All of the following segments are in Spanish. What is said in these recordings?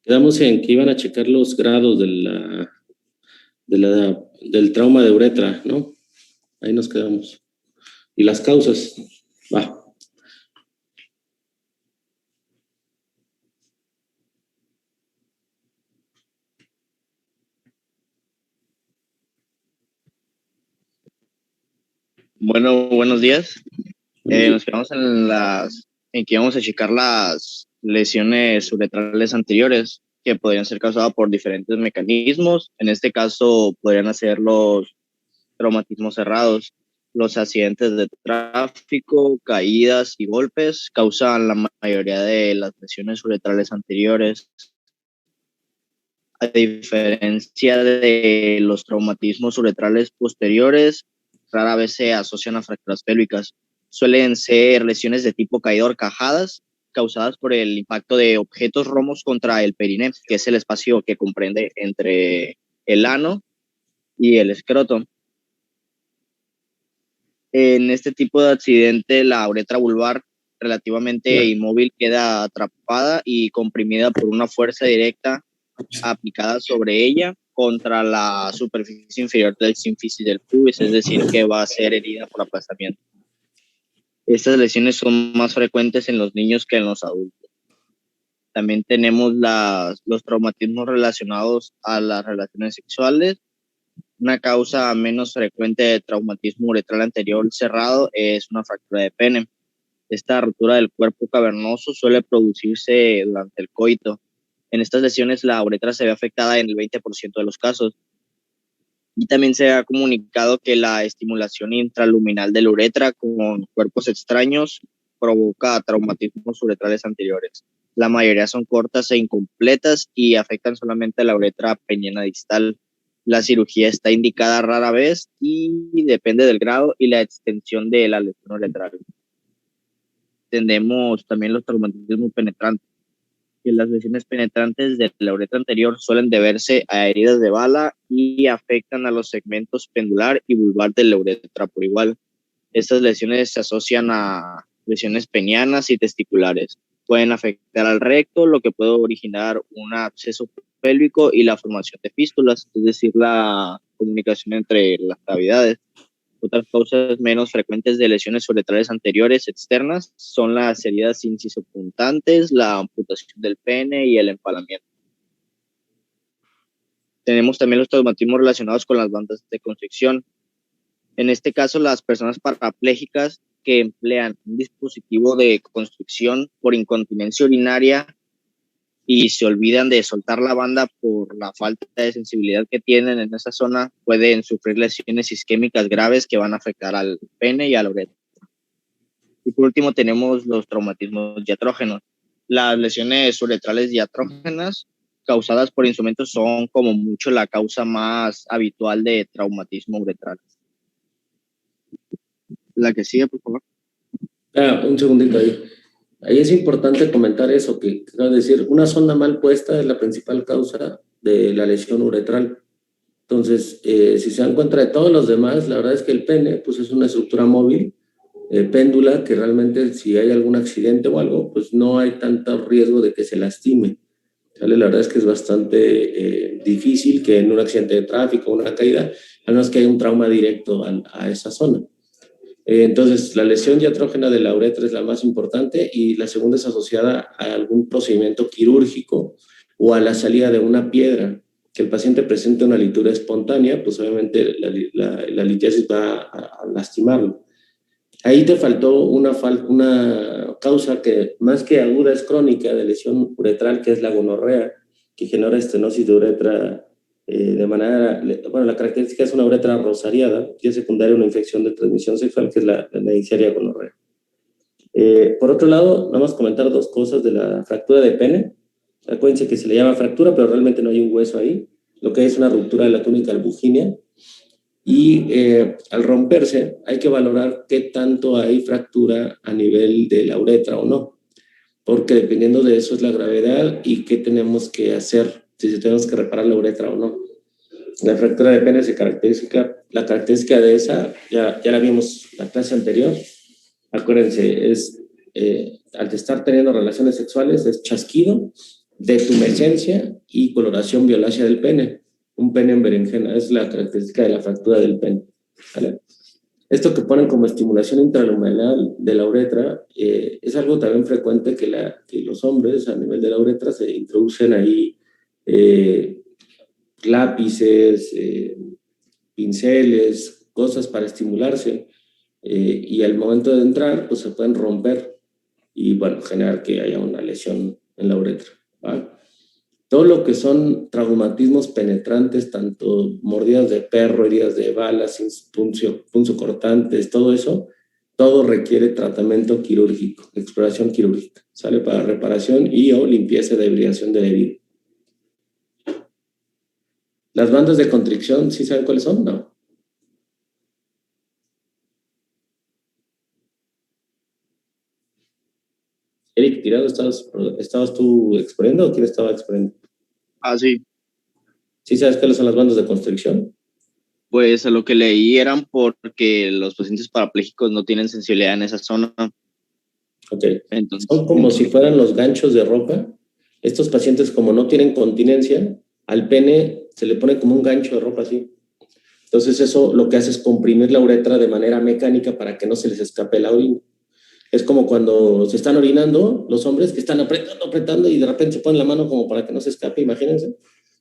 Quedamos en que iban a checar los grados del trauma de uretra, ¿no? Ahí nos quedamos. Y las causas. Va. Bueno, buenos días. Nos quedamos en que íbamos a checar las lesiones uretrales anteriores que podrían ser causadas por diferentes mecanismos. En este caso, podrían ser los traumatismos cerrados, los accidentes de tráfico, caídas y golpes causan la mayoría de las lesiones uretrales anteriores. A diferencia de los traumatismos uretrales posteriores, rara vez se asocian a fracturas pélvicas. Suelen ser lesiones de tipo caída horcajadas, causadas por el impacto de objetos romos contra el periné, que es el espacio que comprende entre el ano y el escroto. En este tipo de accidente, la uretra vulvar relativamente inmóvil queda atrapada y comprimida por una fuerza directa aplicada sobre ella contra la superficie inferior del sínfisis del pubis, es decir, que va a ser herida por aplastamiento. Estas lesiones son más frecuentes en los niños que en los adultos. También tenemos los traumatismos relacionados a las relaciones sexuales. Una causa menos frecuente de traumatismo uretral anterior cerrado es una fractura de pene. Esta ruptura del cuerpo cavernoso suele producirse durante el coito. En estas lesiones la uretra se ve afectada en el 20% de los casos. Y también se ha comunicado que la estimulación intraluminal de la uretra con cuerpos extraños provoca traumatismos uretrales anteriores. La mayoría son cortas e incompletas y afectan solamente la uretra peniana distal. La cirugía está indicada rara vez y depende del grado y la extensión de la lesión uretral. Tenemos también los traumatismos penetrantes, que las lesiones penetrantes de la uretra anterior suelen deberse a heridas de bala y afectan a los segmentos pendular y vulvar de la uretra por igual. Estas lesiones se asocian a lesiones penianas y testiculares. Pueden afectar al recto, lo que puede originar un absceso pélvico y la formación de fístulas, es decir, la comunicación entre las cavidades. Otras causas menos frecuentes de lesiones uretrales anteriores externas son las heridas incisopuntantes, la amputación del pene y el empalamiento. Tenemos también los traumatismos relacionados con las bandas de constricción. En este caso, las personas parapléjicas que emplean un dispositivo de constricción por incontinencia urinaria y se olvidan de soltar la banda por la falta de sensibilidad que tienen en esa zona, pueden sufrir lesiones isquémicas graves que van a afectar al pene y a la uretra. Y por último tenemos los traumatismos diatrógenos. Las lesiones uretrales diatrógenas causadas por instrumentos son como mucho la causa más habitual de traumatismo uretral. La que sigue, por favor. Un segundito ahí. Ahí es importante comentar eso, que es decir, una sonda mal puesta es la principal causa de la lesión uretral. Entonces, si se dan cuenta de todos los demás, la verdad es que el pene pues, es una estructura móvil, péndula, que realmente si hay algún accidente o algo, pues no hay tanto riesgo de que se lastime. ¿Sale? La verdad es que es bastante difícil que en un accidente de tráfico o una caída, a menos que haya un trauma directo a esa zona. Entonces, la lesión diatrógena de la uretra es la más importante y la segunda es asociada a algún procedimiento quirúrgico o a la salida de una piedra. Que el paciente presente una litura espontánea, pues obviamente la litiasis va a lastimarlo. Ahí te faltó una causa que más que aguda es crónica de lesión uretral, que es la gonorrea, que genera estenosis de uretra de manera, bueno, la característica es una uretra rosariada y es secundaria a una infección de transmisión sexual, que es la Neisseria gonorrea. Por otro lado, nada más comentar dos cosas de la fractura de pene. Acuérdense que se le llama fractura, pero realmente no hay un hueso ahí, lo que es una ruptura de la túnica albugínea. Y al romperse hay que valorar qué tanto hay fractura a nivel de la uretra o no, porque dependiendo de eso es la gravedad y qué tenemos que hacer, si tenemos que reparar la uretra o no. La fractura de pene la característica de esa, ya la vimos la clase anterior, acuérdense, es al estar teniendo relaciones sexuales es chasquido de tumescencia y coloración violácea del pene. Un pene en berenjena, es la característica de la fractura del pene, ¿vale? Esto que ponen como estimulación intraluminal de la uretra es algo también frecuente que los hombres a nivel de la uretra se introducen ahí lápices, pinceles, cosas para estimularse y al momento de entrar pues se pueden romper y bueno, generar que haya una lesión en la uretra, ¿va? Todo lo que son traumatismos penetrantes, tanto mordidas de perro, heridas de balas, punzocortantes, todo eso, todo requiere tratamiento quirúrgico, exploración quirúrgica, ¿sale? Para reparación y o limpieza de hibridación de herida. Las bandas de constricción, ¿sí saben cuáles son? No. Eric Tirado, ¿estabas tú exponiendo o quién estaba exponiendo? Ah, sí. ¿Sí sabes cuáles son las bandas de constricción? Pues a lo que leí eran porque los pacientes parapléjicos no tienen sensibilidad en esa zona. Ok. Entonces, Son como si fueran los ganchos de ropa. Estos pacientes, como no tienen continencia, al pene se le pone como un gancho de ropa así. Entonces eso lo que hace es comprimir la uretra de manera mecánica para que no se les escape la orina. Es como cuando se están orinando los hombres que están apretando, apretando y de repente se ponen la mano como para que no se escape, imagínense.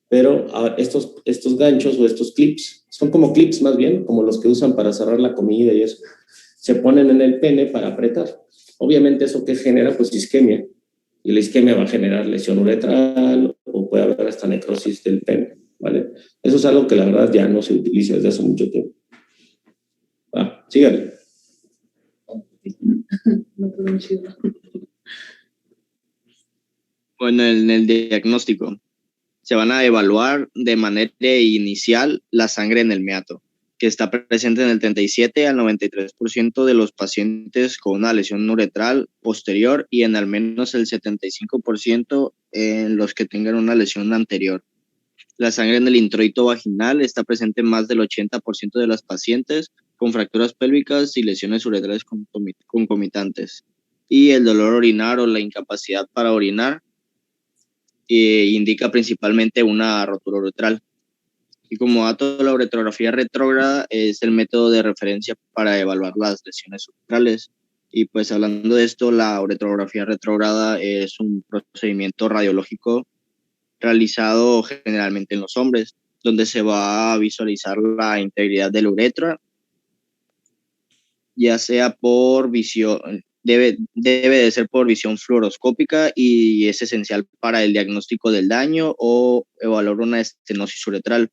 Pero estos ganchos o estos clips, son como clips más bien, como los que usan para cerrar la comida y eso, se ponen en el pene para apretar. Obviamente eso que genera pues isquemia y la isquemia va a generar lesión uretral o puede haber hasta necrosis del pene, ¿vale? Eso es algo que la verdad ya no se utiliza desde hace mucho tiempo. Síganle. bueno, en el diagnóstico se van a evaluar de manera inicial la sangre en el meato, que está presente en el 37 al 93% de los pacientes con una lesión uretral posterior y en al menos el 75% en los que tengan una lesión anterior. La sangre en el introito vaginal está presente en más del 80% de las pacientes con fracturas pélvicas y lesiones uretrales concomitantes. Y el dolor orinar o la incapacidad para orinar indica principalmente una rotura uretral. Y como dato, la uretrografía retrógrada es el método de referencia para evaluar las lesiones uretrales. Y pues hablando de esto, la uretrografía retrógrada es un procedimiento radiológico realizado generalmente en los hombres, donde se va a visualizar la integridad de la uretra, ya sea por visión, debe de ser por visión fluoroscópica y es esencial para el diagnóstico del daño o evaluar una estenosis uretral.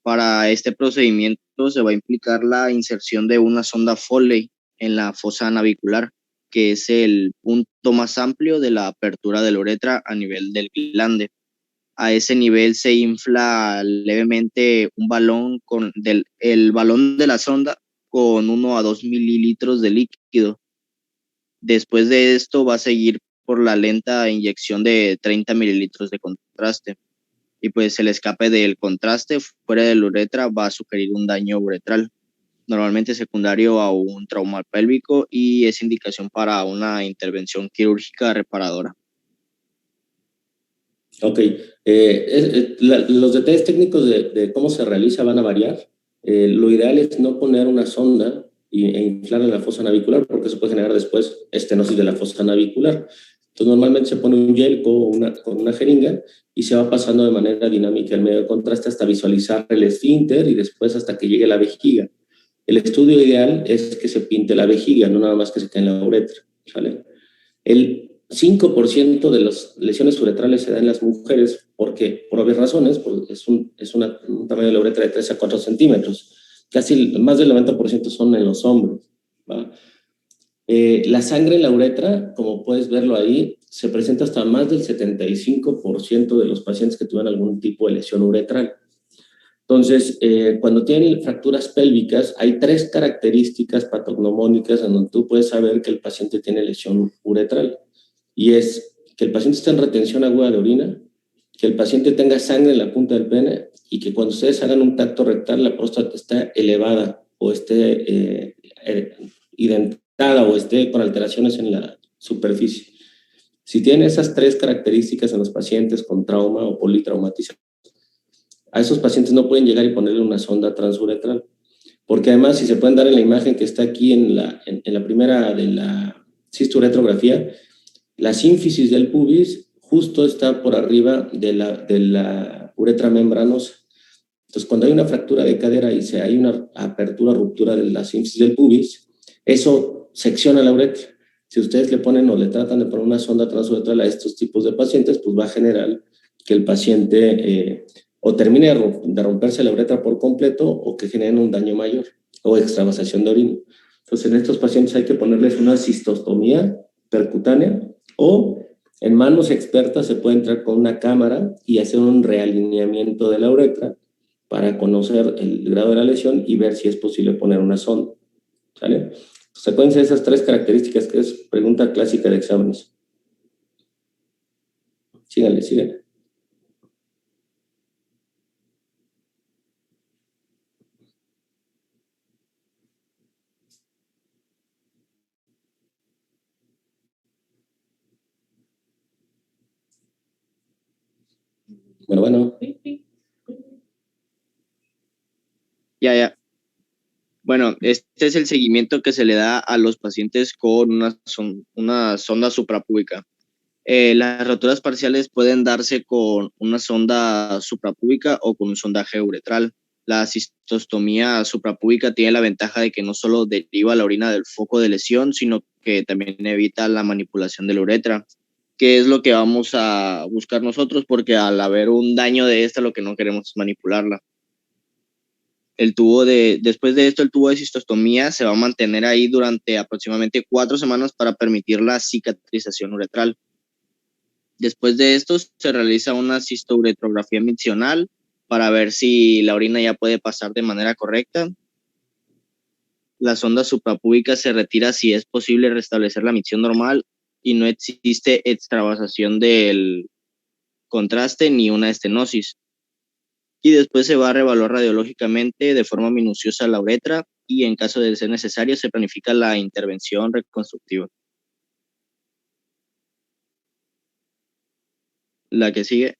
Para este procedimiento se va a implicar la inserción de una sonda Foley en la fosa navicular, que es el punto más amplio de la apertura de la uretra a nivel del glande. A ese nivel se infla levemente un balón el balón de la sonda con 1 a 2 mililitros de líquido. Después de esto va a seguir por la lenta inyección de 30 mililitros de contraste. Y pues el escape del contraste fuera de la uretra va a sugerir un daño uretral, normalmente secundario a un trauma pélvico, y es indicación para una intervención quirúrgica reparadora. Ok, los detalles técnicos de cómo se realiza van a variar. Lo ideal es no poner una sonda e inflar en la fosa navicular porque eso puede generar después estenosis de la fosa navicular. Entonces normalmente se pone un yelco con una jeringa y se va pasando de manera dinámica el medio de contraste hasta visualizar el esfínter y después hasta que llegue a la vejiga. El estudio ideal es que se pinte la vejiga, no nada más que se quede en la uretra, ¿sale? El 5% de las lesiones uretrales se dan en las mujeres porque, por obvias razones, pues un tamaño de la uretra de 3 a 4 centímetros. Casi más del 90% son en los hombres, ¿va? La sangre en la uretra, como puedes verlo ahí, se presenta hasta más del 75% de los pacientes que tuvieron algún tipo de lesión uretral. Entonces, cuando tienen fracturas pélvicas, hay 3 características patognomónicas en donde tú puedes saber que el paciente tiene lesión uretral. Y es que el paciente esté en retención aguda de orina, que el paciente tenga sangre en la punta del pene y que cuando ustedes hagan un tacto rectal la próstata esté elevada o esté identada o esté con alteraciones en la superficie. Si tienen esas tres características en los pacientes con trauma o politraumatización, a esos pacientes no pueden llegar y ponerle una sonda transuretral, porque además, si se pueden dar en la imagen que está aquí en la primera de la cisturetrografía, la sínfisis del pubis justo está por arriba de la uretra membranosa. Entonces, cuando hay una fractura de cadera y hay una apertura, ruptura de la sínfisis del pubis, eso secciona la uretra. Si ustedes le ponen o le tratan de poner una sonda transuretral a estos tipos de pacientes, pues va a generar que el paciente o termine de romperse la uretra por completo o que generen un daño mayor o extravasación de orina. Entonces, en estos pacientes hay que ponerles una cistostomía percutánea o en manos expertas se puede entrar con una cámara y hacer un realineamiento de la uretra para conocer el grado de la lesión y ver si es posible poner una sonda. ¿Sale? Se pueden ser esas tres características que es pregunta clásica de exámenes. Síganle. Bueno. Ya. Bueno, este es el seguimiento que se le da a los pacientes con una sonda suprapúbica. Las roturas parciales pueden darse con una sonda suprapúbica o con un sondaje uretral. La cistostomía suprapúbica tiene la ventaja de que no solo deriva la orina del foco de lesión, sino que también evita la manipulación de la uretra, que es lo que vamos a buscar nosotros, porque al haber un daño de esta, lo que no queremos es manipularla. Después de esto, el tubo de cistostomía se va a mantener ahí durante aproximadamente 4 semanas para permitir la cicatrización uretral. Después de esto, se realiza una cistouretrografía miccional para ver si la orina ya puede pasar de manera correcta. La sonda suprapúbica se retira si es posible restablecer la micción normal y no existe extravasación del contraste ni una estenosis. Y después se va a reevaluar radiológicamente de forma minuciosa la uretra y en caso de ser necesario se planifica la intervención reconstructiva. La que sigue.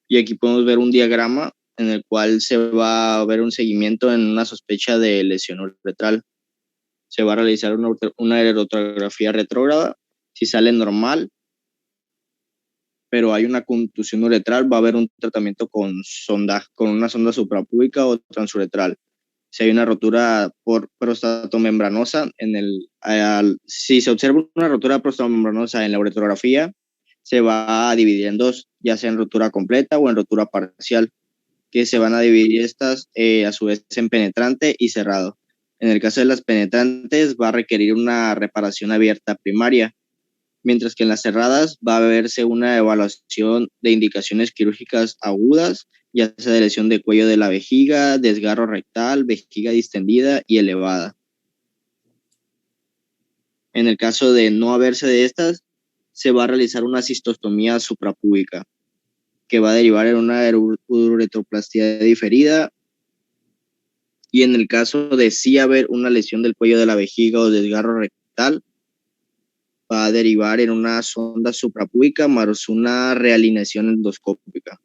Y aquí podemos ver un diagrama en el cual se va a ver un seguimiento en una sospecha de lesión uretral. Se va a realizar una aerotografía retrógrada. Si sale normal, pero hay una contusión uretral, va a haber un tratamiento con una sonda suprapúbica o transuretral. Si hay una rotura por prostatomembranosa, si se observa una rotura prostatomembranosa en la uretrografía, se va a dividir en dos, ya sea en rotura completa o en rotura parcial, que se van a dividir estas a su vez en penetrante y cerrado. En el caso de las penetrantes va a requerir una reparación abierta primaria, mientras que en las cerradas va a verse una evaluación de indicaciones quirúrgicas agudas, ya sea de lesión de cuello de la vejiga, desgarro rectal, vejiga distendida y elevada. En el caso de no haberse de estas, se va a realizar una cistostomía suprapúbica, que va a derivar en una uretroplastia diferida, y en el caso de sí haber una lesión del cuello de la vejiga o desgarro rectal, va a derivar en una sonda suprapúbica más una realineación endoscópica.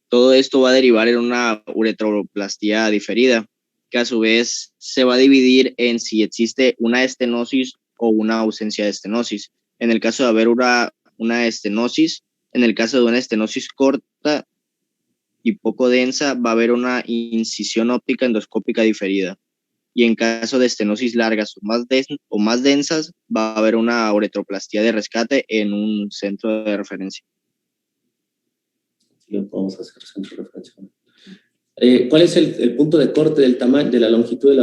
Todo esto va a derivar en una uretroplastia diferida, que a su vez se va a dividir en si existe una estenosis o una ausencia de estenosis. En el caso de haber una estenosis, en el caso de una estenosis corta y poco densa, va a haber una incisión óptica endoscópica diferida. Y en caso de estenosis largas o más densas, va a haber una uretroplastia de rescate en un centro de referencia. Sí, vamos a hacer centro de referencia. ¿Cuál es el punto de corte del tamaño, de la longitud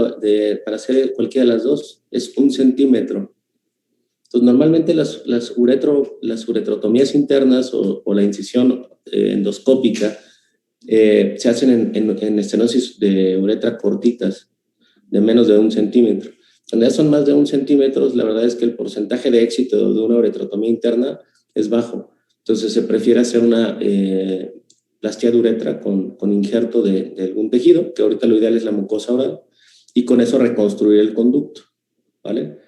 para hacer cualquiera de las dos? Es 1 centímetro. Entonces, normalmente las uretrotomías internas o la incisión endoscópica se hacen en estenosis de uretra cortitas, de menos de 1 centímetro. Cuando ya son más de 1 centímetro, la verdad es que el porcentaje de éxito de una uretrotomía interna es bajo. Entonces, se prefiere hacer una plastia de uretra con injerto de algún tejido, que ahorita lo ideal es la mucosa oral, y con eso reconstruir el conducto. ¿vale?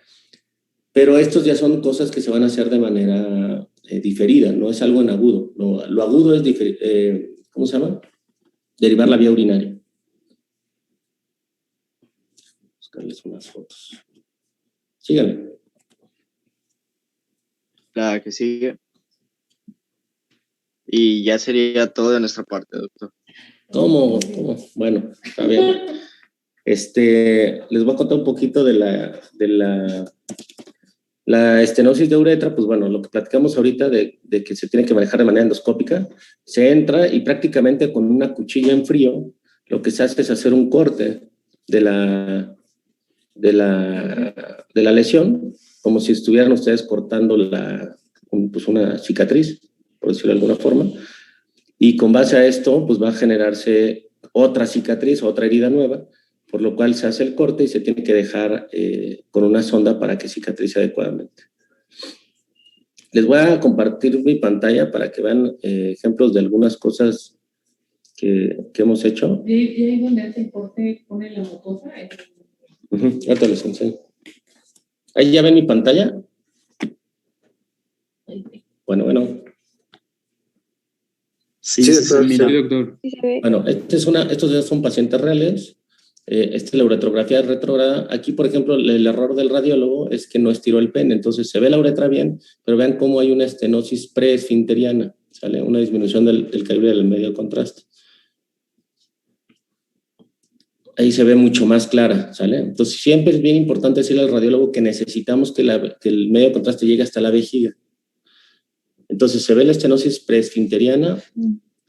Pero estos ya son cosas que se van a hacer de manera diferida, no es algo en agudo. Lo agudo es, ¿cómo se llama? Derivar la vía urinaria. Buscarles unas fotos. Síganme. La que sigue. Y ya sería todo de nuestra parte, doctor. ¿Cómo? Bueno, está bien. Les voy a contar un poquito de la estenosis de uretra. Pues bueno, lo que platicamos ahorita de que se tiene que manejar de manera endoscópica, se entra y prácticamente con una cuchilla en frío, lo que se hace es hacer un corte de la lesión, como si estuvieran ustedes cortando pues una cicatriz, por decirlo de alguna forma, y con base a esto, pues va a generarse otra cicatriz, otra herida nueva, por lo cual se hace el corte y se tiene que dejar con una sonda para que cicatrice adecuadamente. Les voy a compartir mi pantalla para que vean ejemplos de algunas cosas que hemos hecho. ¿Y ahí donde hace el corte pone la mucosa? Ahorita les enseño. ¿Ahí ya ven mi pantalla? Bueno. Sí, doctor. mira. Sí, doctor. Bueno, estos ya son pacientes reales. Esta es la uretrografía retrógrada. Aquí, por ejemplo, el error del radiólogo es que no estiró el pene. Entonces, se ve la uretra bien, pero vean cómo hay una estenosis preesfinteriana, ¿sale? Una disminución del calibre del medio de contraste. Ahí se ve mucho más clara, ¿sale? Entonces, siempre es bien importante decirle al radiólogo que necesitamos que el medio de contraste llegue hasta la vejiga. Entonces, se ve la estenosis preesfinteriana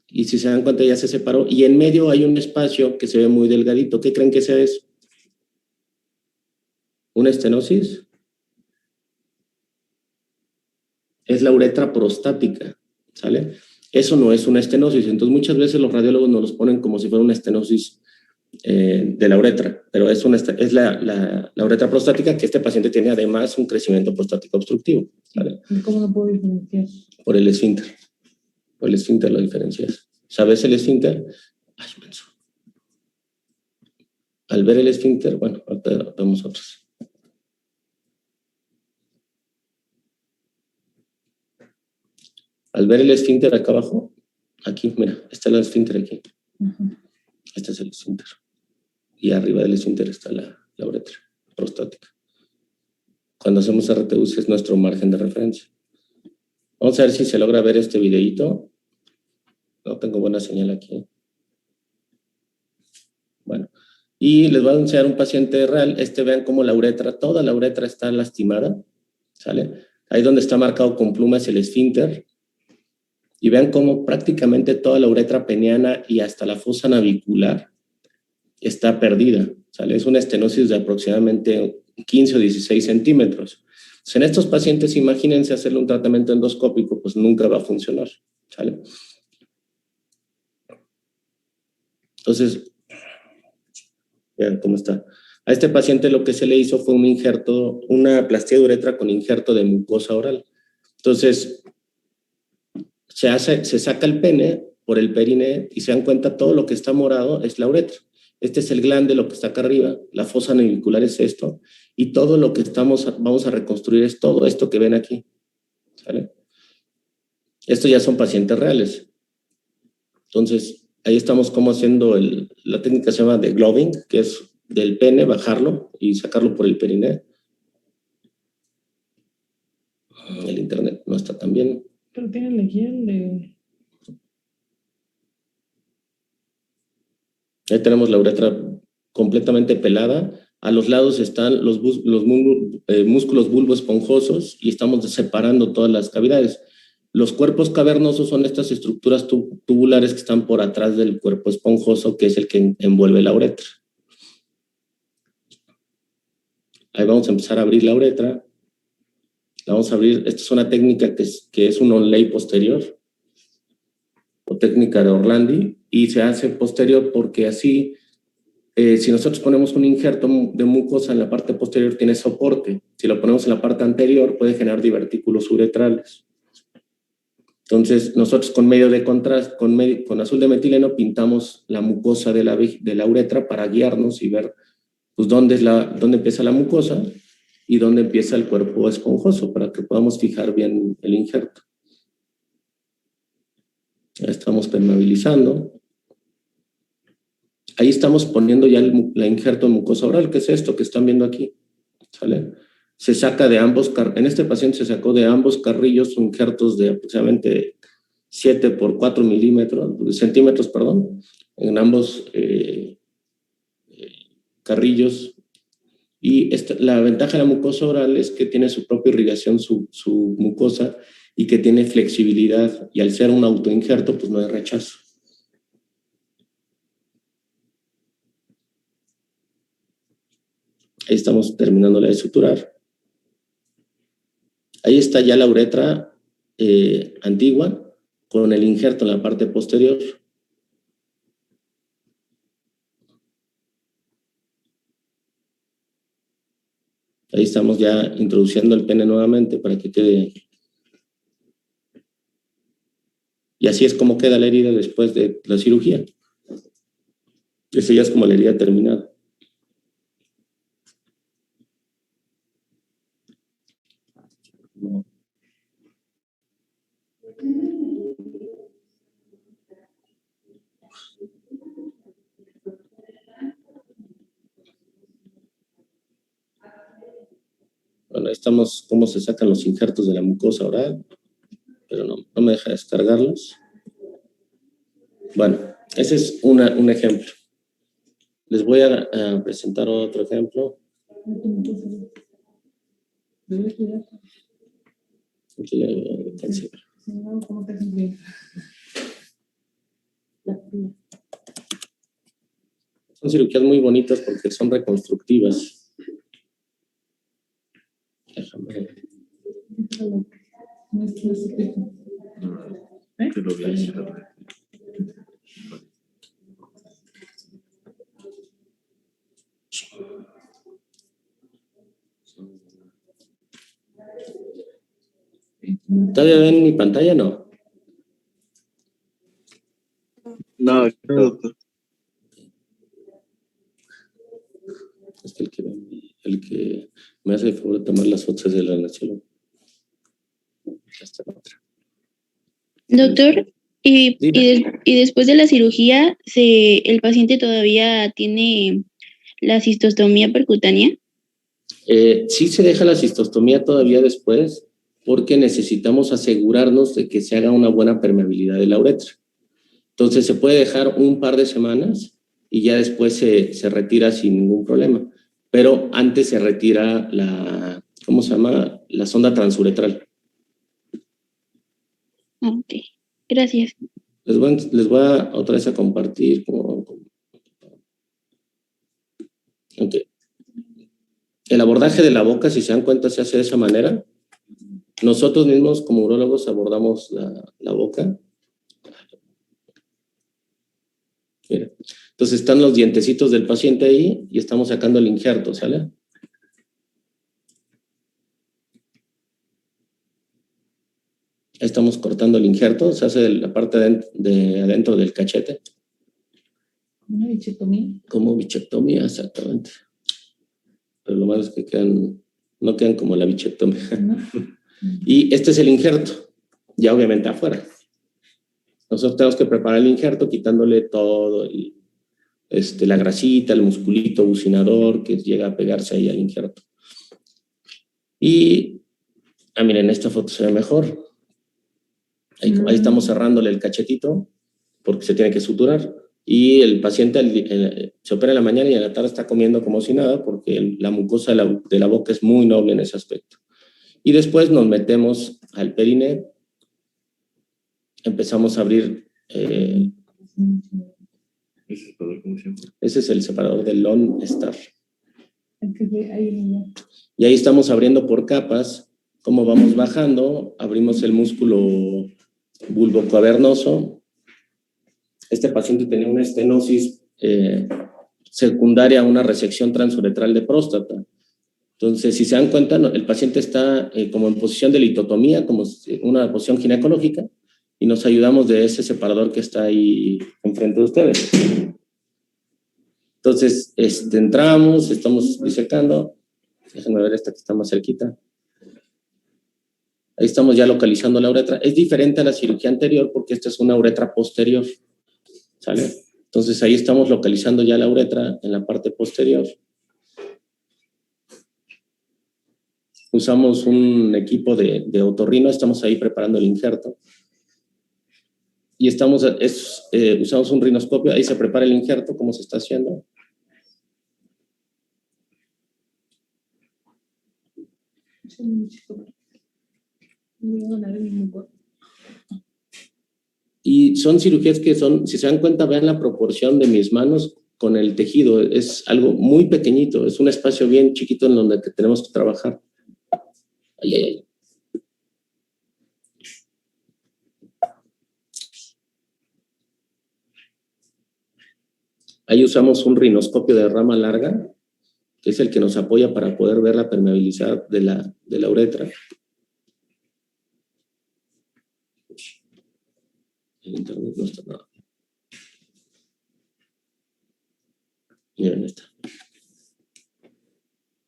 y si se dan cuenta ya se separó y en medio hay un espacio que se ve muy delgadito. ¿Qué creen que sea eso? ¿Una estenosis? Es la uretra prostática, ¿sale? Eso no es una estenosis. Entonces, muchas veces los radiólogos nos los ponen como si fuera una estenosis de la uretra, pero es la uretra prostática, que este paciente tiene además un crecimiento prostático obstructivo, ¿vale? ¿Cómo lo puedo diferenciar? Por el esfínter. Por el esfínter lo diferencias. ¿Sabes el esfínter? Ay, menso. Al ver el esfínter, bueno, ahorita vemos otros. Al ver el esfínter acá abajo, aquí, mira, está el esfínter aquí. Este es el esfínter. Y arriba del esfínter está la uretra prostática. Cuando hacemos RTUs es nuestro margen de referencia. Vamos a ver si se logra ver este videíto. No tengo buena señal aquí. Bueno, y les voy a enseñar un paciente real. Vean cómo la uretra, toda la uretra está lastimada, ¿sale? Ahí donde está marcado con plumas el esfínter. Y vean cómo prácticamente toda la uretra peniana y hasta la fosa navicular está perdida, ¿sale? Es una estenosis de aproximadamente 15 o 16 centímetros. Entonces, en estos pacientes, imagínense hacerle un tratamiento endoscópico, pues nunca va a funcionar, ¿sale? Entonces, vean cómo está. A este paciente lo que se le hizo fue un injerto, una plastía de uretra con injerto de mucosa oral. Entonces, se saca el pene por el periné y se dan cuenta todo lo que está morado es la uretra. Este es el glande, lo que está acá arriba, la fosa navicular es esto, y todo lo que vamos a reconstruir es todo esto que ven aquí, ¿sale? Estos ya son pacientes reales. Entonces, ahí estamos como haciendo la técnica se llama de gloving, que es del pene, bajarlo y sacarlo por el periné. El internet no está tan bien. Pero tiene la guía de... Ahí tenemos la uretra completamente pelada. A los lados están los músculos bulboesponjosos y estamos separando todas las cavidades. Los cuerpos cavernosos son estas estructuras tubulares que están por atrás del cuerpo esponjoso, que es el que envuelve la uretra. Ahí vamos a empezar a abrir la uretra. La vamos a abrir. Esta es una técnica que es un onlay posterior, o técnica de Orlandi, y se hace posterior porque así, si nosotros ponemos un injerto de mucosa en la parte posterior, tiene soporte. Si lo ponemos en la parte anterior, puede generar divertículos uretrales. Entonces, nosotros con medio de contraste, con azul de metileno, pintamos la mucosa de la uretra para guiarnos y ver pues, dónde empieza la mucosa. y dónde empieza el cuerpo esponjoso para que podamos fijar bien el injerto. Ya estamos permeabilizando. Ahí estamos poniendo ya el injerto en mucosa oral, que es esto que están viendo aquí. ¿Sale? Se saca de ambos, en este paciente se sacó de ambos carrillos injertos de aproximadamente 7 por 4 centímetros, en ambos carrillos. Y la ventaja de la mucosa oral es que tiene su propia irrigación, su mucosa, y que tiene flexibilidad, y al ser un autoinjerto, pues no hay rechazo. Ahí estamos terminando de suturar. Ahí está ya la uretra antigua, con el injerto en la parte posterior. Ahí estamos ya introduciendo el pene nuevamente para que quede. Y así es como queda la herida después de la cirugía. Eso ya es como la herida terminada. Bueno, ahí estamos cómo se sacan los injertos de la mucosa oral, pero no me deja descargarlos. Bueno, ese es un ejemplo. Les voy a presentar otro ejemplo. Aquí son cirugías muy bonitas porque son reconstructivas. Déjame ver. Te lo voy a decir. ¿Todavía ven mi pantalla? No. No, doctor. Es que el que me hace el favor de tomar las fotos de la nación. Doctor, y después de la cirugía, ¿el paciente todavía tiene la cistostomía percutánea? Sí se deja la cistostomía todavía después, porque necesitamos asegurarnos de que se haga una buena permeabilidad de la uretra. Entonces se puede dejar un par de semanas y ya después se retira sin ningún problema. Pero antes se retira la, ¿cómo se llama? La sonda transuretral. Ok, gracias. Les voy a otra vez a compartir. Okay. El abordaje de la boca, si se dan cuenta, se hace de esa manera. Nosotros mismos, como urólogos, abordamos la boca. Mira. Entonces están los dientecitos del paciente ahí y estamos sacando el injerto, ¿sale? Estamos cortando el injerto, se hace de la parte de adentro del cachete. ¿Una bichectomía? Como bichectomía, exactamente. Pero lo malo es que no quedan como la bichectomía. ¿No? Y este es el injerto, ya obviamente afuera. Nosotros tenemos que preparar el injerto quitándole todo, la grasita, el musculito bucinador que llega a pegarse ahí al injerto. Y, miren, esta foto se ve mejor. Ahí estamos cerrándole el cachetito porque se tiene que suturar. Y el paciente se opera en la mañana y en la tarde está comiendo como si nada porque la mucosa de la boca es muy noble en ese aspecto. Y después nos metemos al periné, empezamos a abrir. Ese es el separador del Lone Star. Y ahí estamos abriendo por capas, como vamos bajando, abrimos el músculo bulbocavernoso. Este paciente tenía una estenosis secundaria a una resección transuretral de próstata. Entonces, si se dan cuenta, el paciente está como en posición de litotomía, como una posición ginecológica, y nos ayudamos de ese separador que está ahí enfrente de ustedes. Entonces, entramos, estamos disecando, Déjenme ver esta que está más cerquita. Ahí estamos ya localizando la uretra. Es diferente a la cirugía anterior porque esta es una uretra posterior, ¿sale? Entonces ahí estamos localizando ya la uretra en la parte posterior. Usamos un equipo de otorrino, estamos ahí preparando el injerto. Y usamos un rinoscopio, ahí se prepara el injerto, ¿cómo se está haciendo? Y son cirugías que son, si se dan cuenta, vean la proporción de mis manos con el tejido. Es algo muy pequeñito, es un espacio bien chiquito en donde tenemos que trabajar. Ay, ay, ay. Ahí usamos un rinoscopio de rama larga, que es el que nos apoya para poder ver la permeabilidad de la uretra. El internet no está nada. Miren esta.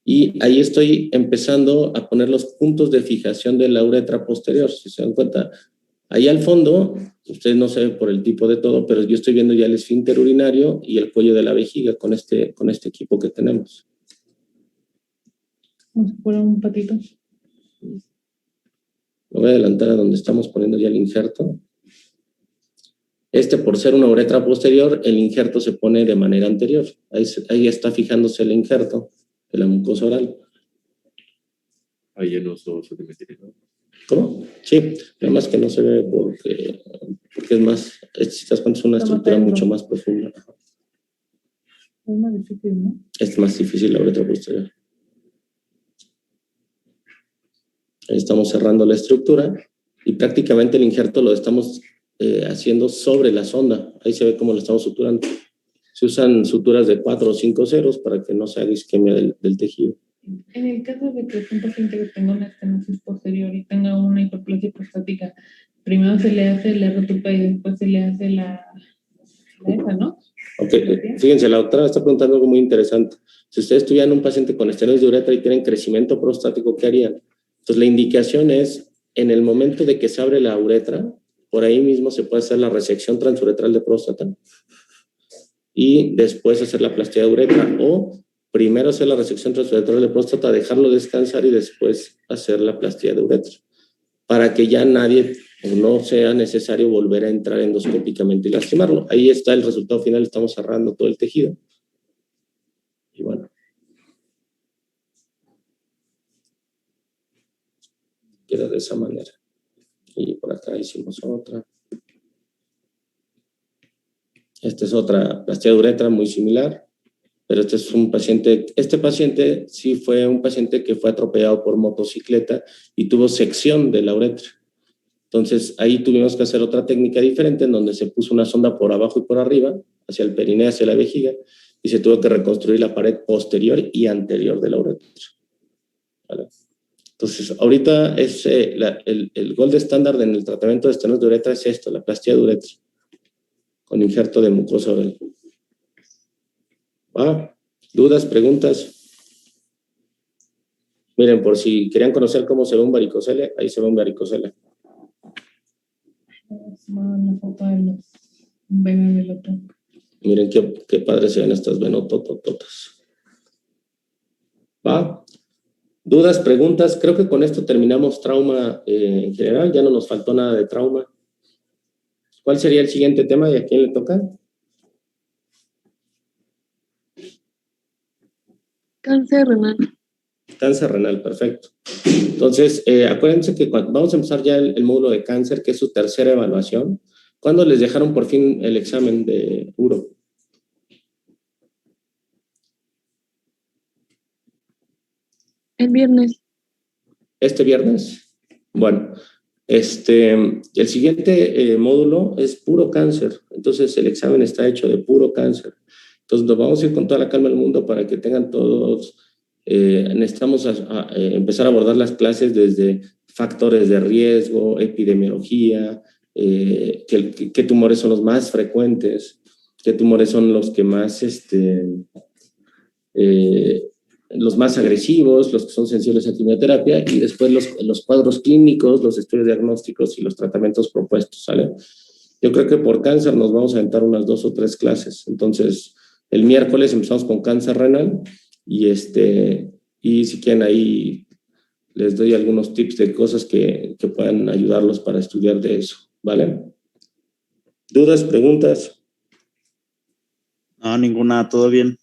Y ahí estoy empezando a poner los puntos de fijación de la uretra posterior, si se dan cuenta. Ahí al fondo, ustedes no se ven por el tipo de todo, pero yo estoy viendo ya el esfínter urinario y el cuello de la vejiga con este equipo que tenemos. Como si fuera un patito. Lo voy a adelantar a donde estamos poniendo ya el injerto. Por ser una uretra posterior, el injerto se pone de manera anterior. Ahí está fijándose el injerto de la mucosa oral. Ahí en los ojos de metileno. ¿Cómo? Sí, además que no se ve porque es más, si te das cuenta, es una estructura mucho más profunda. Es más difícil, ¿no? Es más difícil la uretra posterior. Ahí estamos cerrando la estructura y prácticamente el injerto lo estamos haciendo sobre la sonda. Ahí se ve cómo lo estamos suturando. Se usan suturas de 4 o 5 ceros para que no se haga isquemia del tejido. En el caso de que un paciente que tenga una estenosis posterior y tenga una hiperplasia prostática, primero se le hace la rotupa y después se le hace la esa, ¿no? Ok, fíjense, la doctora está preguntando algo muy interesante. Si ustedes tuvieran un paciente con estenosis de uretra y tienen crecimiento prostático, ¿qué harían? Entonces la indicación es, en el momento de que se abre la uretra, por ahí mismo se puede hacer la resección transuretral de próstata y después hacer la plastía de uretra, o primero hacer la resección transuretral de próstata, dejarlo descansar y después hacer la plastía de uretra, para que ya nadie o no sea necesario volver a entrar endoscópicamente y lastimarlo. Ahí está el resultado final, estamos cerrando todo el tejido. Y bueno. Queda de esa manera. Y por acá hicimos otra. Esta es otra plastía de uretra muy similar, pero este es un paciente, sí fue un paciente que fue atropellado por motocicleta y tuvo sección de la uretra. Entonces ahí tuvimos que hacer otra técnica diferente en donde se puso una sonda por abajo y por arriba, hacia el perineo, hacia la vejiga, y se tuvo que reconstruir la pared posterior y anterior de la uretra. ¿Vale? Entonces, ahorita es el gold estándar en el tratamiento de estenosis de uretra es esto, la plastía de uretra, con injerto de mucosa oral. ¿Dudas, preguntas? Miren, por si querían conocer cómo se ve un varicocele, ahí se ve un varicocele. La foto de los venas del otro. Miren qué padres se ven estas venototototas. ¿Dudas, preguntas? Creo que con esto terminamos trauma en general, ya no nos faltó nada de trauma. ¿Cuál sería el siguiente tema y a quién le toca? Cáncer renal. Cáncer renal, perfecto. Entonces, acuérdense que vamos a empezar ya el módulo de cáncer, que es su tercera evaluación. ¿Cuándo les dejaron por fin el examen de uro? El viernes. ¿Este viernes? Bueno, el siguiente módulo es puro cáncer. Entonces, el examen está hecho de puro cáncer. Entonces, nos vamos a ir con toda la calma del mundo para que tengan todos... necesitamos empezar a abordar las clases desde factores de riesgo, epidemiología, qué tumores son los más frecuentes, qué tumores son los que más los más agresivos, los que son sensibles a quimioterapia, y después los cuadros clínicos, los estudios diagnósticos y los tratamientos propuestos, ¿sale? Yo creo que por cáncer nos vamos a aventar unas 2 o 3 clases. Entonces, el miércoles empezamos con cáncer renal y si quieren ahí les doy algunos tips de cosas que puedan ayudarlos para estudiar de eso, ¿vale? ¿Dudas, preguntas? No, ninguna, todo bien.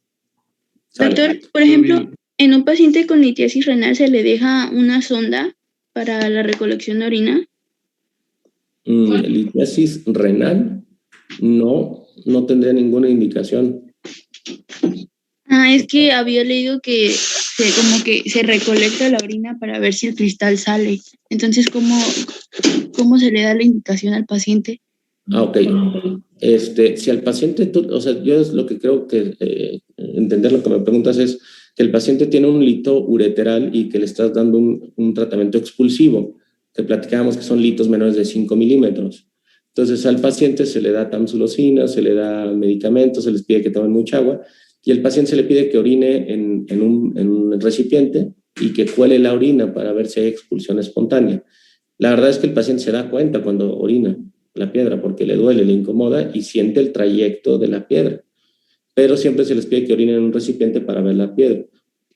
Doctor, por ejemplo, en un paciente con litiasis renal se le deja una sonda para la recolección de orina. Litiasis renal no tendría ninguna indicación. Es que había leído que como que se recolecta la orina para ver si el cristal sale. Entonces, ¿cómo se le da la indicación al paciente? Ok. Si al paciente, o sea, yo es lo que creo que entender lo que me preguntas es que el paciente tiene un lito ureteral y que le estás dando un tratamiento expulsivo, que platicábamos que son litos menores de 5 milímetros. Entonces al paciente se le da tamsulosina, se le da medicamentos, se les pide que tomen mucha agua y al paciente se le pide que orine en un recipiente y que cuele la orina para ver si hay expulsión espontánea. La verdad es que el paciente se da cuenta cuando orina la piedra porque le duele, le incomoda y siente el trayecto de la piedra. Pero siempre se les pide que orinen en un recipiente para ver la piedra.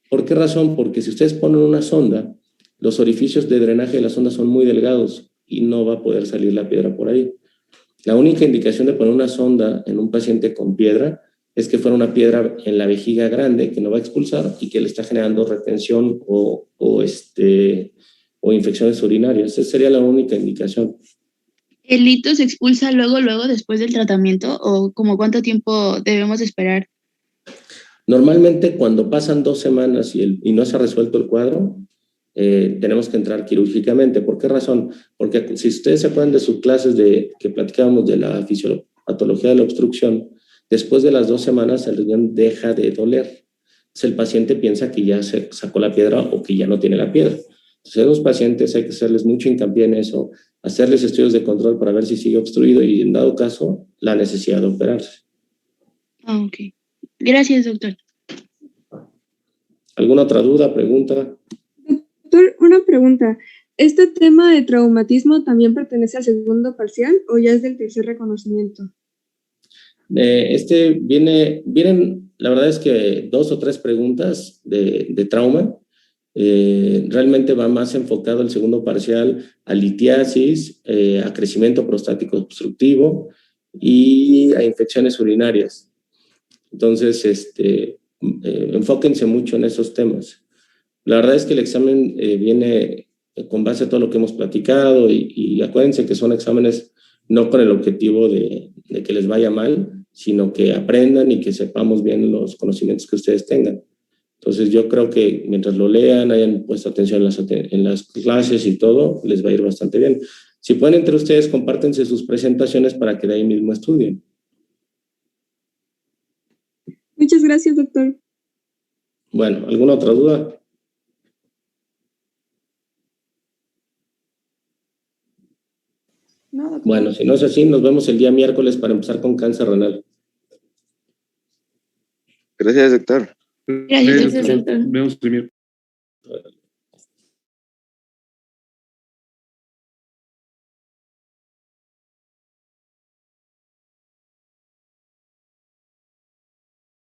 ¿Por qué razón? Porque si ustedes ponen una sonda, los orificios de drenaje de la sonda son muy delgados y no va a poder salir la piedra por ahí. La única indicación de poner una sonda en un paciente con piedra es que fuera una piedra en la vejiga grande que no va a expulsar y que le está generando retención o infecciones urinarias. Esa sería la única indicación. ¿El lito se expulsa luego después del tratamiento o como cuánto tiempo debemos esperar? Normalmente cuando pasan 2 semanas y no se ha resuelto el cuadro, tenemos que entrar quirúrgicamente. ¿Por qué razón? Porque si ustedes se acuerdan de sus clases que platicábamos de la fisiopatología de la obstrucción, después de las 2 semanas el riñón deja de doler. Entonces el paciente piensa que ya se sacó la piedra o que ya no tiene la piedra. Entonces a los pacientes hay que hacerles mucho hincapié en eso, hacerles estudios de control para ver si sigue obstruido y en dado caso la necesidad de operarse. Ok. Gracias, doctor. ¿Alguna otra duda, pregunta? Doctor, una pregunta. ¿Este tema de traumatismo también pertenece al segundo parcial o ya es del tercer reconocimiento? Vienen, la verdad es que 2 o 3 preguntas de trauma. Realmente va más enfocado el segundo parcial a litiasis, a crecimiento prostático obstructivo y a infecciones urinarias. Entonces, enfóquense mucho en esos temas. La verdad es que el examen viene con base a todo lo que hemos platicado y acuérdense que son exámenes no con el objetivo de que les vaya mal, sino que aprendan y que sepamos bien los conocimientos que ustedes tengan. Entonces yo creo que mientras lo lean, hayan puesto atención en las clases y todo, les va a ir bastante bien. Si pueden entre ustedes, compártense sus presentaciones para que de ahí mismo estudien. Muchas gracias, doctor. Bueno, ¿alguna otra duda? No, doctor. Bueno, si no es así, nos vemos el día miércoles para empezar con cáncer renal. Gracias, doctor. Gracias, doctor. Vemos primero.